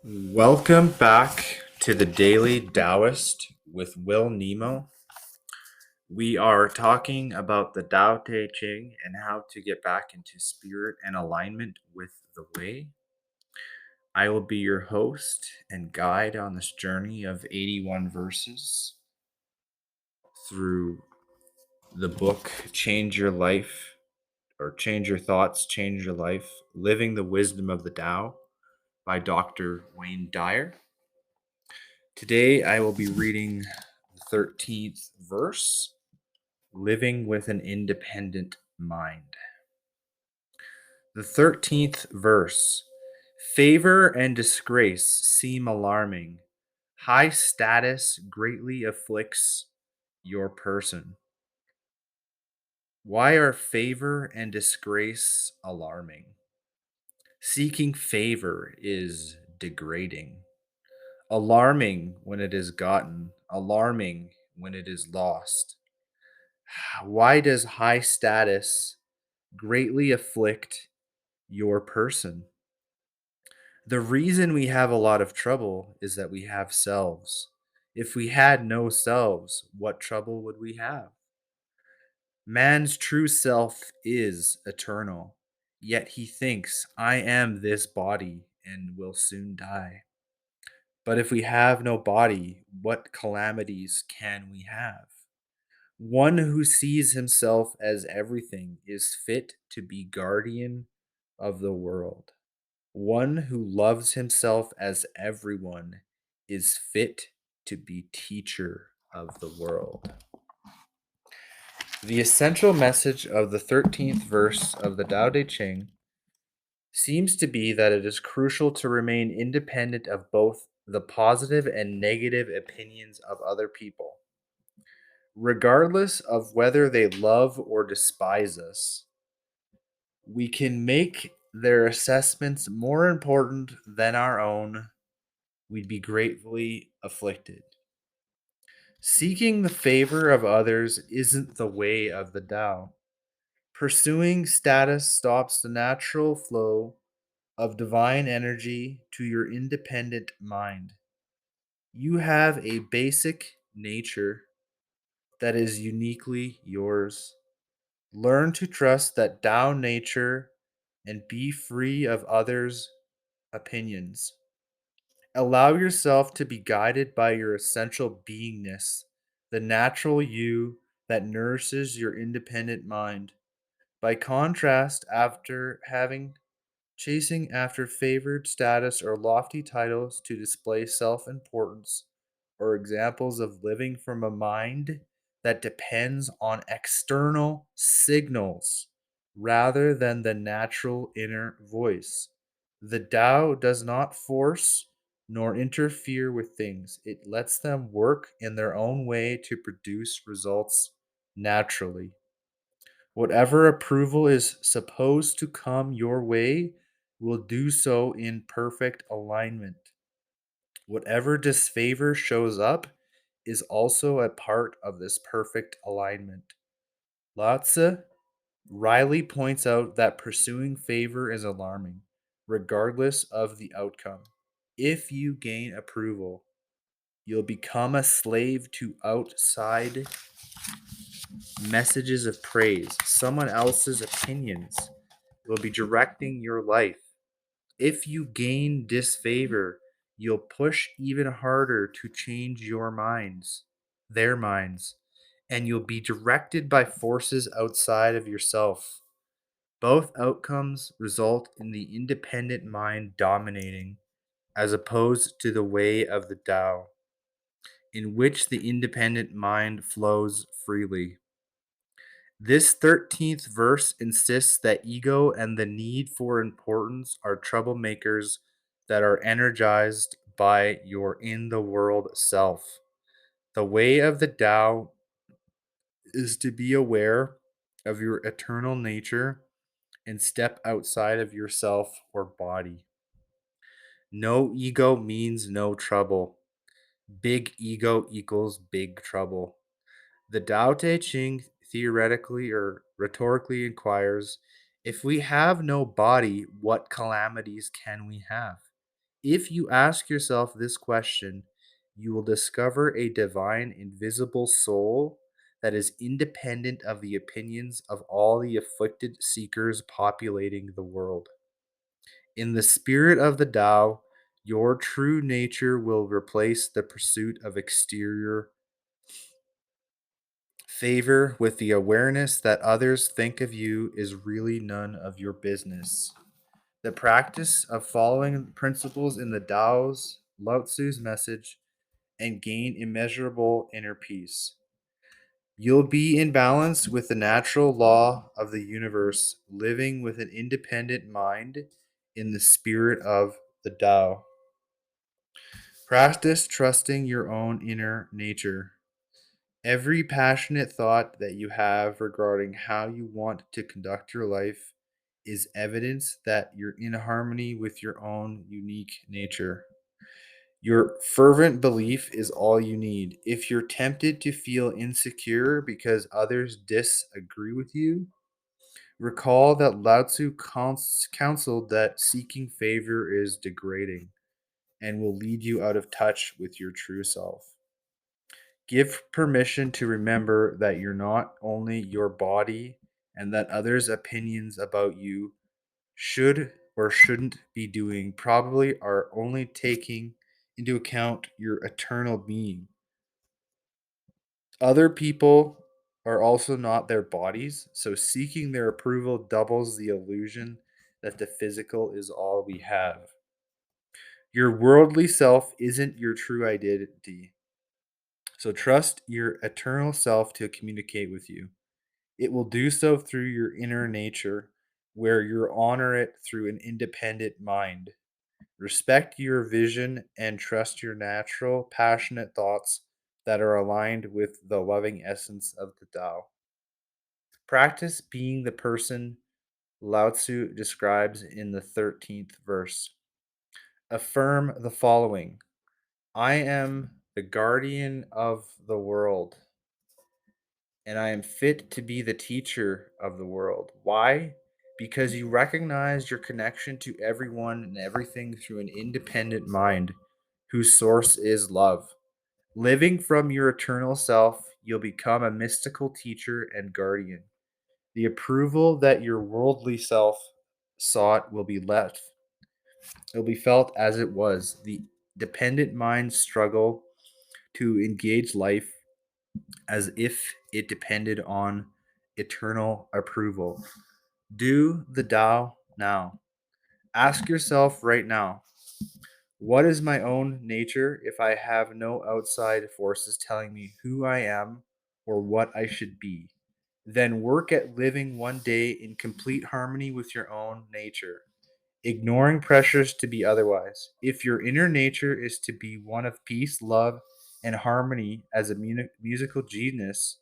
Welcome back to the Daily Taoist with Will Nemo. We are talking about the Tao Te Ching and how to get back into spirit and alignment with the way. I will be your host and guide on this journey of 81 verses through the book Change Your Life or Change Your Thoughts, Change Your Life, Living the Wisdom of the Tao by Dr. Wayne Dyer. Today I will be reading the 13th verse, Living with an Independent Mind. The 13th verse, favor and disgrace seem alarming. High status greatly afflicts your person. Why are favor and disgrace alarming? Seeking favor is degrading. Alarming when it is gotten, alarming when it is lost. Why does high status greatly afflict your person? The reason we have a lot of trouble is that we have selves. If we had no selves, what trouble would we have? Man's true self is eternal, yet he thinks, I am this body and will soon die. But if we have no body, what calamities can we have? One who sees himself as everything is fit to be guardian of the world. One who loves himself as everyone is fit to be teacher of the world. The essential message of the 13th verse of the Tao Te Ching seems to be that it is crucial to remain independent of both the positive and negative opinions of other people. Regardless of whether they love or despise us, we can make their assessments more important than our own. We'd be gratefully afflicted. Seeking the favor of others isn't the way of the Tao. Pursuing status stops the natural flow of divine energy to your independent mind. You have a basic nature that is uniquely yours. Learn to trust that Tao nature and be free of others' opinions. Allow yourself to be guided by your essential beingness, the natural you that nourishes your independent mind. By contrast, after having chasing after favored status or lofty titles to display self importance, or examples of living from a mind that depends on external signals rather than the natural inner voice. The Tao does not force nor interfere with things, it lets them work in their own way to produce results naturally. Whatever approval is supposed to come your way will do so in perfect alignment. Whatever disfavor shows up is also a part of this perfect alignment. Lao-Tzu Riley points out that pursuing favor is alarming, regardless of the outcome. If you gain approval, you'll become a slave to outside messages of praise, someone else's opinions will be directing your life. If you gain disfavor, you'll push even harder to change their minds, and you'll be directed by forces outside of yourself. Both outcomes result in the independent mind dominating, as opposed to the way of the Tao, in which the independent mind flows freely. This 13th verse insists that ego and the need for importance are troublemakers that are energized by your in the world self. The way of the Tao is to be aware of your eternal nature and step outside of yourself or body. No ego means no trouble. Big ego equals big trouble. The Tao Te Ching theoretically or rhetorically inquires, if we have no body, what calamities can we have? If you ask yourself this question, you will discover a divine, invisible soul that is independent of the opinions of all the afflicted seekers populating the world. In the spirit of the Tao, your true nature will replace the pursuit of exterior favor with the awareness that others think of you is really none of your business. The practice of following principles in the Tao's, Lao-Tzu's message, and gain immeasurable inner peace. You'll be in balance with the natural law of the universe, living with an independent mind in the spirit of the Tao. Practice trusting your own inner nature. Every passionate thought that you have regarding how you want to conduct your life is evidence that you're in harmony with your own unique nature. Your fervent belief is all you need. If you're tempted to feel insecure because others disagree with you, recall that Lao Tzu counseled that seeking favor is degrading and will lead you out of touch with your true self. Give permission to remember that you're not only your body and that others' opinions about you should or shouldn't be doing probably are only taking into account your eternal being. Other people are also not their bodies, so seeking their approval doubles the illusion that the physical is all we have. Your worldly self isn't your true identity, so trust your eternal self to communicate with you. It will do so through your inner nature, where you honor it through an independent mind. Respect your vision and trust your natural, passionate thoughts that are aligned with the loving essence of the Tao. Practice being the person Lao Tzu describes in the 13th verse. Affirm the following: I am the guardian of the world, and I am fit to be the teacher of the world. Why? Because you recognize your connection to everyone and everything through an independent mind whose source is love. Living from your eternal self, you'll become a mystical teacher and guardian. The approval that your worldly self sought will be felt as it was. The dependent mind struggle to engage life as if it depended on eternal approval. Do the Tao now. Ask yourself right now, what is my own nature if I have no outside forces telling me who I am or what I should be? Then work at living one day in complete harmony with your own nature, ignoring pressures to be otherwise. If your inner nature is to be one of peace, love, and harmony as a musical genius,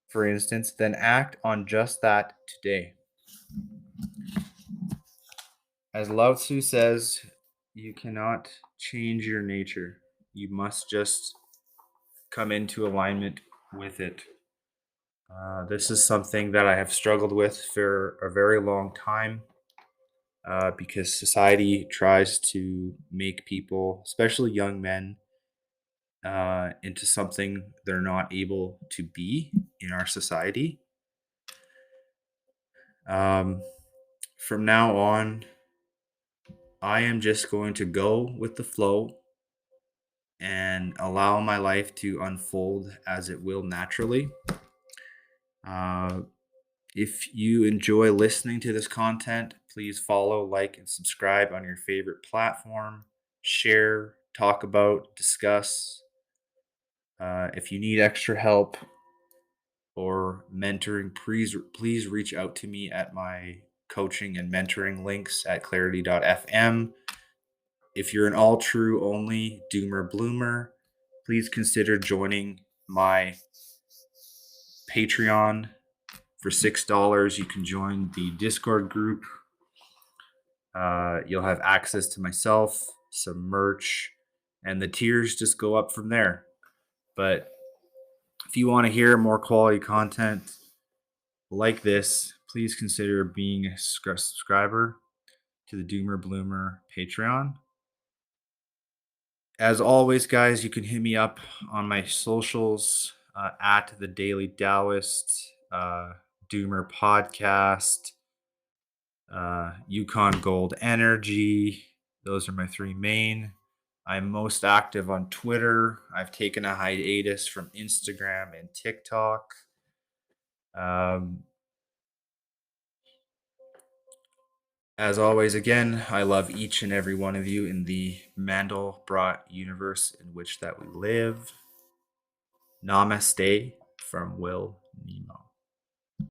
for instance, then act on just that today. As Lao Tzu says, you cannot change your nature. You must just come into alignment with it. This is something that I have struggled with for a very long time because society tries to make people, especially young men, into something they're not able to be in our society. Um, from now on, I am just going to go with the flow and allow my life to unfold as it will naturally. Uh, if you enjoy listening to this content, please follow, like, and subscribe on your favorite platform. Share, talk about, discuss. If you need extra help or mentoring, please reach out to me at my coaching and mentoring links at clarity.fm. If you're an all true only doomer bloomer, please consider joining my Patreon. For $6, you can join the Discord group. You'll have access to myself, some merch, and the tiers just go up from there. But if you want to hear more quality content like this, please consider being a subscriber to the Doomer Bloomer Patreon. As always, guys, you can hit me up on my socials at the Daily Taoist, Doomer Podcast, Yukon Gold Energy. Those are my three main. I'm most active on Twitter. I've taken a hiatus from Instagram and TikTok. Um, as always, again, I love each and every one of you in the Mandelbrot universe in which that we live. Namaste from Will Nemo.